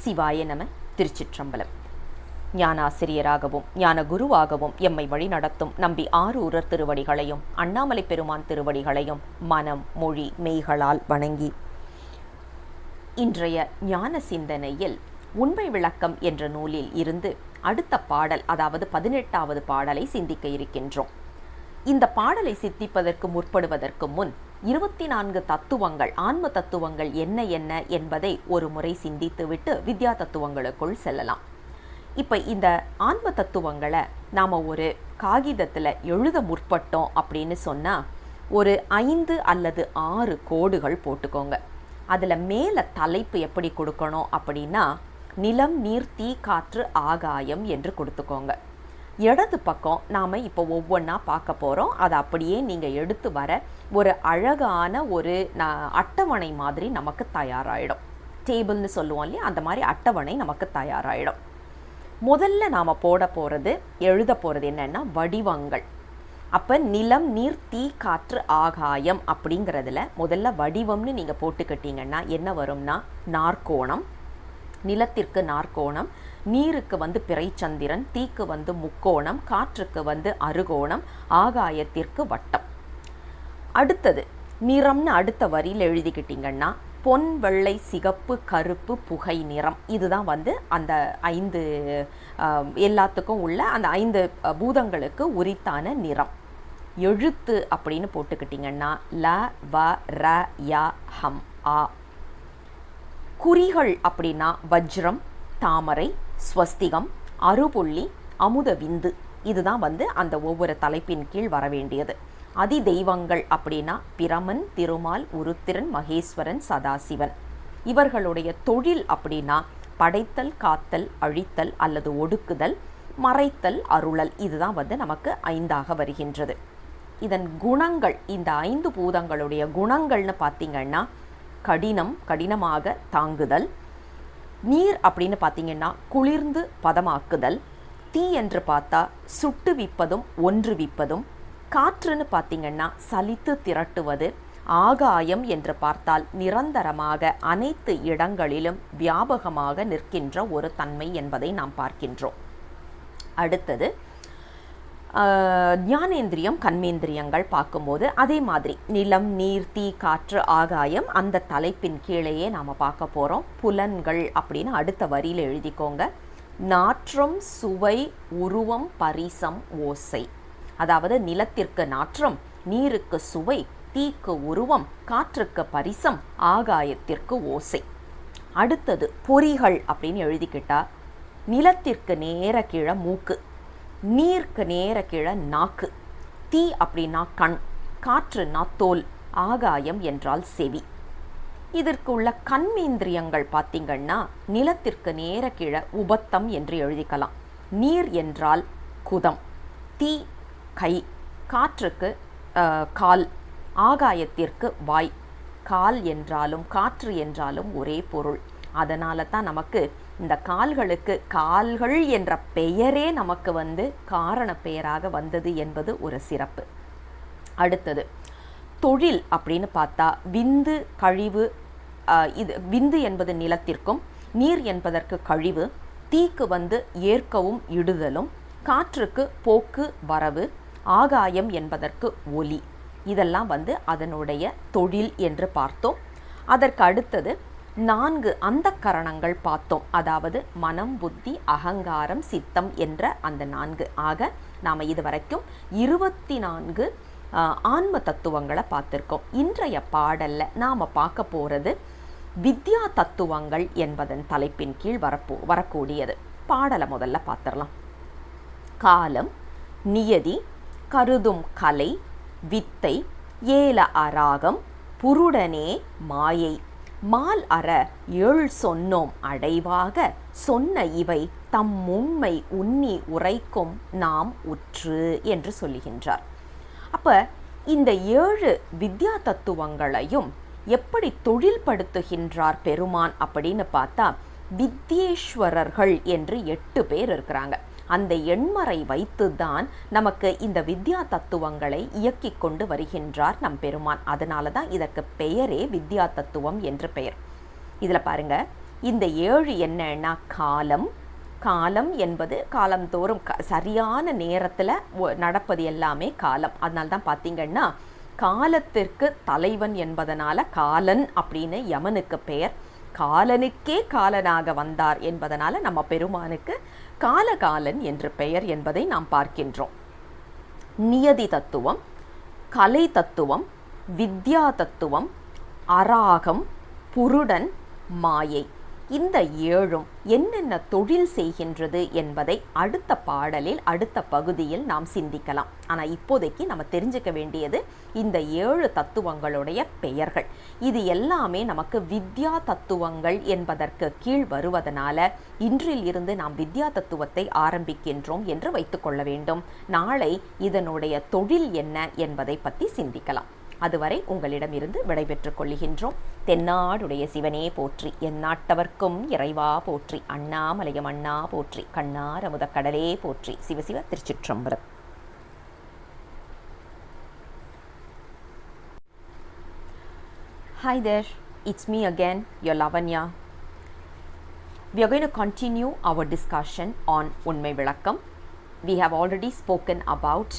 சிவாய நம. திருச்சிற்றம்பலம். ஞானாசிரியராகவும் ஞான குருவாகவும் எம்மை வழிநடத்தும் நம்பி ஆரூரர் திருவடிகளையும் அண்ணாமலை பெருமான் திருவடிகளையும் மனம் மொழி மெய்களால் வணங்கி இன்றைய ஞான சிந்தனையில் உண்மை விளக்கம் என்ற நூலில் இருந்து அடுத்த பாடல், அதாவது 18வது பாடலை சிந்திக்க இருக்கின்றோம். இந்த பாடலை சித்திப்பதற்கு முற்படுவதற்கு முன் 24 தத்துவங்கள், ஆன்ம தத்துவங்கள் என்ன என்ன என்பதை ஒரு முறை சிந்தித்துவிட்டு வித்யா தத்துவங்களுக்குள் செல்லலாம். இப்போ இந்த ஆன்ம தத்துவங்களை நாம் ஒரு காகிதத்தில் எழுத முற்பட்டோம் அப்படின்னு சொன்னால் ஒரு 5 அல்லது 6 கோடுகள் போட்டுக்கோங்க. அதில் மேலே தலைப்பு எப்படி கொடுக்கணும் அப்படின்னா நிலம், நீர், தீ, காற்று, ஆகாயம் என்று கொடுத்துக்கோங்க. இடது பக்கம் நாம் இப்போ ஒவ்வொன்றா பார்க்க போகிறோம். அதை அப்படியே நீங்கள் எடுத்து வர ஒரு அழகான ஒரு அட்டவணை மாதிரி நமக்கு தயாராகிடும். டேபிள்னு சொல்லுவோம் இல்லையா, அந்த மாதிரி அட்டவணை நமக்கு தயாராகிடும். முதல்ல நாம் போட போகிறது, எழுத போகிறது என்னென்னா வடிவங்கள். அப்போ நிலம், நீர், தீ, காற்று, ஆகாயம் அப்படிங்கிறதுல முதல்ல வடிவம்னு நீங்கள் போட்டுக்கிட்டீங்கன்னா என்ன வரும்னா நாற்கோணம். நிலத்திற்கு நாற்கோணம், நீருக்கு பிறைச்சந்திரன், தீக்கு முக்கோணம், காற்றுக்கு அறுகோணம், ஆகாயத்திற்கு வட்டம். அடுத்தது நிறம்னு அடுத்த வரியில் எழுதிக்கிட்டிங்கன்னா பொன், வெள்ளை, சிகப்பு, கருப்பு, புகை நிறம். இதுதான் அந்த 5 எல்லாத்துக்கும் உள்ள அந்த 5 பூதங்களுக்கு உரித்தான நிறம். எழுத்து அப்படின்னு போட்டுக்கிட்டிங்கன்னா ல, வ, ர, ய, ஹம், ஆ. குறிகள் அப்படின்னா வஜ்ரம், தாமரை, ஸ்வஸ்திகம், அருபுள்ளி, அமுத விந்து. இதுதான் அந்த ஒவ்வொரு தலைப்பின் கீழ் வர வேண்டியது. அதி தெய்வங்கள் அப்படின்னா பிரமன், திருமால், உருத்திரன், மகேஸ்வரன், சதாசிவன். இவர்களுடைய தொழில் அப்படின்னா படைத்தல், காத்தல், அழித்தல் அல்லது ஒடுக்குதல், மறைத்தல், அருளல். இதுதான் நமக்கு 5ஆக வருகின்றது. இதன் குணங்கள், இந்த 5 பூதங்களுடைய குணங்கள்னு பார்த்தீங்கன்னா கடினம், கடினமாக தாங்குதல். நீர் அப்படின்னு பார்த்தீங்கன்னா குளிர்ந்து பதமாக்குதல். தீ என்று பார்த்தா சுட்டுவிப்பதும் ஒன்றுவிப்பதும். காற்றுன்னு பார்த்தீங்கன்னா சலித்து திரட்டுவது. ஆகாயம் என்று பார்த்தால் நிரந்தரமாக அனைத்து இடங்களிலும் வியாபகமாக நிற்கின்ற ஒரு தன்மை என்பதை நாம் பார்க்கின்றோம். அடுத்தது ஞானேந்திரியம், கண்மேந்திரியங்கள் பார்க்கும்போது அதே மாதிரி நிலம், நீர், தீ, காற்று, ஆகாயம் அந்த தலைப்பின் கீழேயே நாம் பார்க்க போகிறோம். புலன்கள் அப்படின்னு அடுத்த வரியில் எழுதிக்கோங்க. நாற்றம், சுவை, உருவம், பரிசம், ஓசை. அதாவது நிலத்திற்கு நாற்றம், நீருக்கு சுவை, தீக்கு உருவம், காற்றுக்கு பரிசம், ஆகாயத்திற்கு ஓசை. அடுத்தது பொறிகள் அப்படின்னு எழுதிக்கிட்டா நிலத்திற்கு நேர கீழே மூக்கு, நீருக்கு நேர கீழே நாக்கு, தீ அப்படின்னா கண், காற்றுனா தோல், ஆகாயம் என்றால் செவி. இதற்கு உள்ள கண்மேந்திரியங்கள் பார்த்தீங்கன்னா நிலத்திற்கு நேர கீழே உபத்தம் என்று எழுதிக்கலாம். நீர் என்றால் குதம், தீ கை, காற்றுக்கு கால், ஆகாயத்திற்கு வாய். கால் என்றாலும் காற்று என்றாலும் ஒரே பொருள். அதனால தான் நமக்கு இந்த கால்களுக்கு கால்கள் என்ற பெயரே நமக்கு காரண பெயராக வந்தது என்பது ஒரு சிறப்பு. அடுத்தது தொழில் அப்படின்னு பார்த்தா விந்து, கழிவு. இது விந்து என்பது நிலத்திற்கும், நீர் என்பதற்கு கழிவு, தீக்கு ஏற்கவும் இடுதலும், காற்றுக்கு போக்கு வரவு, ஆகாயம் என்பதற்கு ஒலி. இதெல்லாம் அதனுடைய தொழில் என்று பார்த்தோம். அதற்கு அடுத்தது 4 அந்த கரணங்கள் பார்த்தோம். அதாவது மனம், புத்தி, அகங்காரம், சித்தம் என்ற அந்த 4 ஆக நாம் இதுவரைக்கும் 24 ஆன்ம தத்துவங்களை பார்த்துருக்கோம். இன்றைய பாடலில் நாம் பார்க்க போகிறது வித்யா தத்துவங்கள் என்பதன் தலைப்பின் கீழ் வரக்கூடியது. பாடலை முதல்ல பார்த்துடலாம். காலம், நியதி, கருதும் கலை, வித்தை, ஏல அராகம், புருடனே மாயை, மால் அற 7 சொன்னோம் அடைவாக, சொன்ன இவை தம் உண்மை உன்னி உரைக்கும் நாம் உற்று என்று சொல்லுகின்றார். அப்போ இந்த 7 வித்யா தத்துவங்களையும் எப்படி தொழில்படுத்துகின்றார் பெருமான் அப்படின்னு பார்த்தா வித்யேஸ்வரர்கள் என்று 8 பேர் இருக்கிறாங்க. அந்த எண்மறை வைத்துதான் நமக்கு இந்த வித்யா தத்துவங்களை இயக்கி கொண்டு வருகின்றார் நம் பெருமான். அதனால தான் இதற்கு பெயரே வித்யா தத்துவம் என்று பெயர். இதில் பாருங்க, இந்த 7 என்னன்னா காலம். காலம் என்பது காலந்தோறும் சரியான நேரத்தில் நடப்பது எல்லாமே காலம். அதனால தான் பார்த்தீங்கன்னா காலத்திற்கு தலைவன் என்பதனால காலன் அப்படின்னு யமனுக்கு பெயர். காலனுக்கே காலனாக வந்தார் என்பதனால நம்ம பெருமானுக்கு காலகாலன் என்று பெயர் என்பதை நாம் பார்க்கின்றோம். நியதி தத்துவம், கலை தத்துவம், வித்யா தத்துவம், அராகம், புருடன், மாயை, இந்த 7ம் என்னென்ன தொழில் செய்கின்றது என்பதை அடுத்த பாடலில் அடுத்த பகுதியில் நாம் சிந்திக்கலாம். ஆனால் இப்போதைக்கு நம்ம தெரிஞ்சுக்க வேண்டியது இந்த 7 தத்துவங்களுடைய பெயர்கள். இது எல்லாமே நமக்கு வித்யா தத்துவங்கள் என்பதற்கு கீழ் வருவதனால இன்றில் இருந்து நாம் வித்யா தத்துவத்தை ஆரம்பிக்கின்றோம் என்று வைத்துக்கொள்ள வேண்டும். நாளை இதனுடைய தொழில் என்ன என்பதை பற்றி சிந்திக்கலாம். அதுவரை உங்களிடமிருந்து விடைபெற்றுக் கொள்கின்றோம். தென்னாடுடைய சிவனே போற்றி, எந்நாட்டவர்க்கும் இறைவா போற்றி, அண்ணாமலையம் அண்ணா போற்றி, கண்ணார் அமுத கடலே போற்றி. சிவசிவ திருச்சிற்றம்பலம். Hi there, it's me again, your Lavanya. We are going to continue our discussion on Unmai vilakkam. We have already spoken about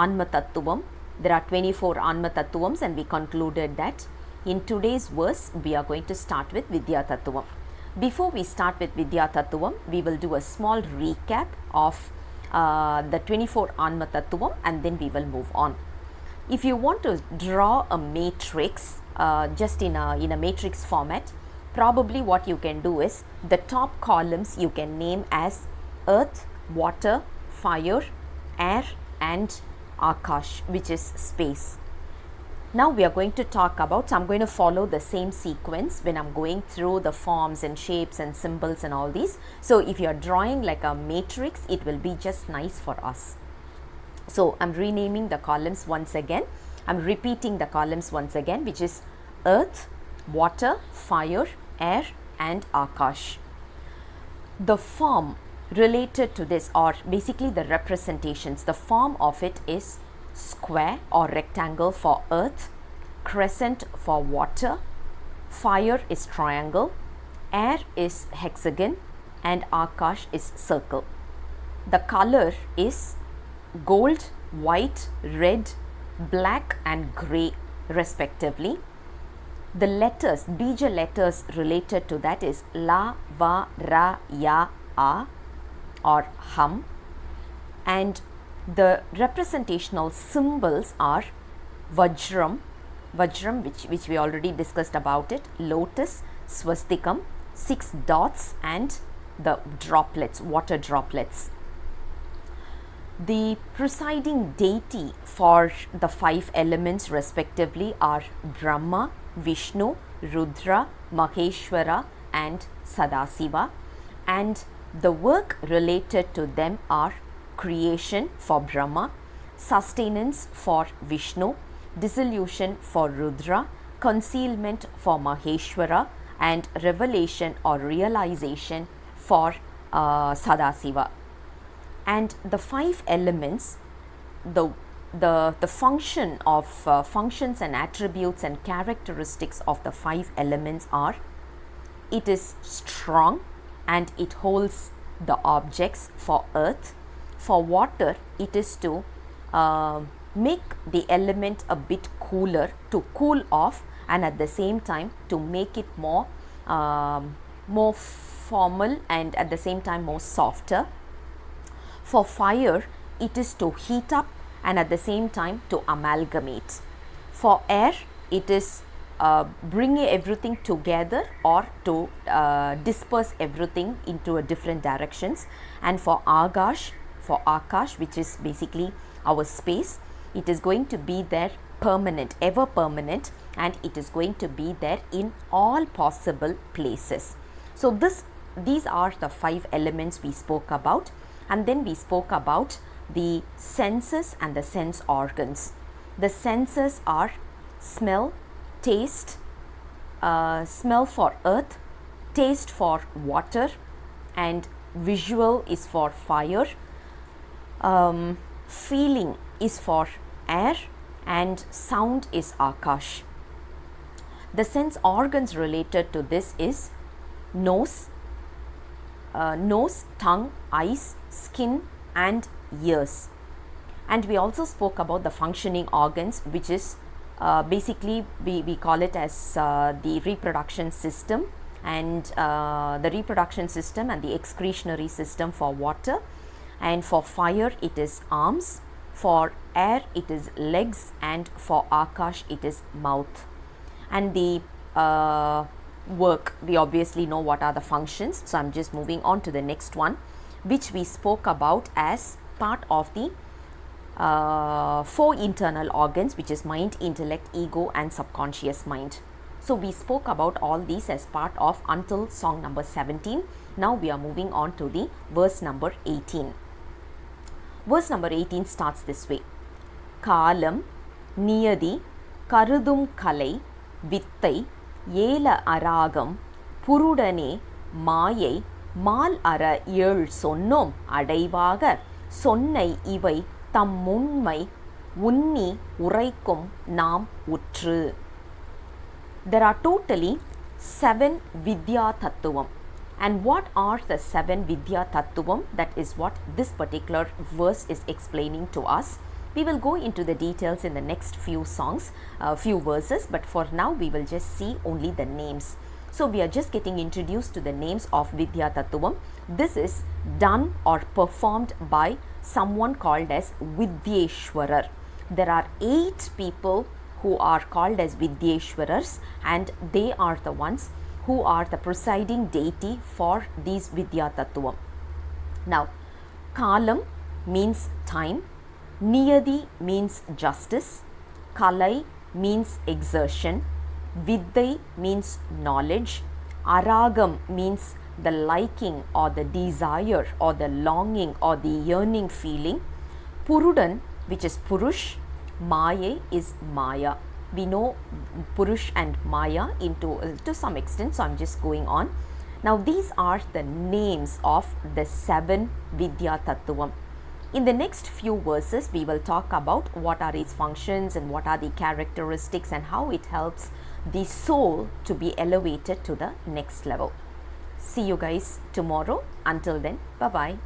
Anma Tattvam. There are 24 Anma Tattvams and we concluded that in today's verse we are going to start with Vidya Tattvam. Before we start with Vidya Tattvam, we will do a small recap of the 24 Anma Tattvam and then we will move on. If you want to draw a matrix just in a matrix format, probably what you can do is the top columns you can name as earth, water, fire, air and Akash, which is space. Now we are going to talk about, I'm going to follow the same sequence when I'm going through the forms and shapes and symbols and all these. So if you are drawing like a matrix, it will be just nice for us. So I'm renaming the columns once again. I'm repeating the columns once again, which is earth, water, fire, air and Akash. The form related to this, or basically the representations, the form of it is square or rectangle for earth, crescent for water, fire is triangle, air is hexagon and Akash is circle. The color is gold, white, red, black and grey respectively. The letters, bija letters related to that is la, va, ra, ya, a or hum, and the representational symbols are vajram, which we already discussed about it, lotus, swastikam, 6 dots and the droplets, water droplets. The presiding deity for the 5 elements respectively are Brahma, Vishnu, Rudra, Maheshwara and Sadasiva, and the work related to them are creation for Brahma, sustenance for Vishnu, dissolution for Rudra, concealment for Maheshwara and revelation or realization for Sadasiva. And the 5 elements, the function of functions and attributes and characteristics of the 5 elements are, it is strong and it holds the objects for earth. For water, it is to make the element a bit cooler, to cool off, and at the same time to make it more formal and at the same time more softer. For fire, it is to heat up and at the same time to amalgamate. For air, it is bring everything together or to disperse everything into different directions. And for Akash, which is basically our space, it is going to be there permanent, ever permanent, and it is going to be there in all possible places. So these are the 5 elements we spoke about, and then we spoke about the senses and the sense organs. The senses are smell, taste, smell for earth, taste for water, and visual is for fire, feeling is for air, and sound is Akash. The sense organs related to this is nose, nose, tongue, eyes, skin and ears. And we also spoke about the functioning organs, which is basically we call it as the reproduction system, and the reproduction system and the excretionary system for water, and for fire it is arms, for air it is legs, and for Akash it is mouth. And the work, we obviously know what are the functions, so I'm just moving on to the next one, which we spoke about as part of the four internal organs, which is mind, intellect, ego and subconscious mind. So we spoke about all these as part of until song number 17. Now we are moving on to the verse number 18. Verse number 18 starts this way. Kalam, niyadi, karudum kalai, vittai, yela aragam, purudane, mayai, mal ara ஏழ் சொன்னோம் அடைவாக சொன்னை இவை தம் உண்மை உன்னி உரைக்கும் நாம் உற்று. There are totally 7 Vidya Tattvam. And what are the 7 Vidya Tattvam? That is what this particular verse is explaining to us. We will go into the details in the next few songs, few verses, but for now we will just see only the names. So we are just getting introduced to the names of Vidya Tattvam. This is done or performed by someone called as Vidyeshwarar. There are 8 people who are called as Vidyeshwarars, and they are the ones who are the presiding deity for these Vidya Tattvam. Now, Kalam means time, Niyadi means justice, Kalai means exertion, Vidyai means knowledge, Aragam means the liking or the desire or the longing or the yearning feeling, Purudan, which is Purush, Maya is Maya. We know Purush and Maya to some extent, so I'm just going on. Now these are the names of the 7 Vidya Tattvam. In the next few verses, we will talk about what are its functions and what are the characteristics and how it helps the soul to be elevated to the next level. See you guys tomorrow. Until then, bye-bye.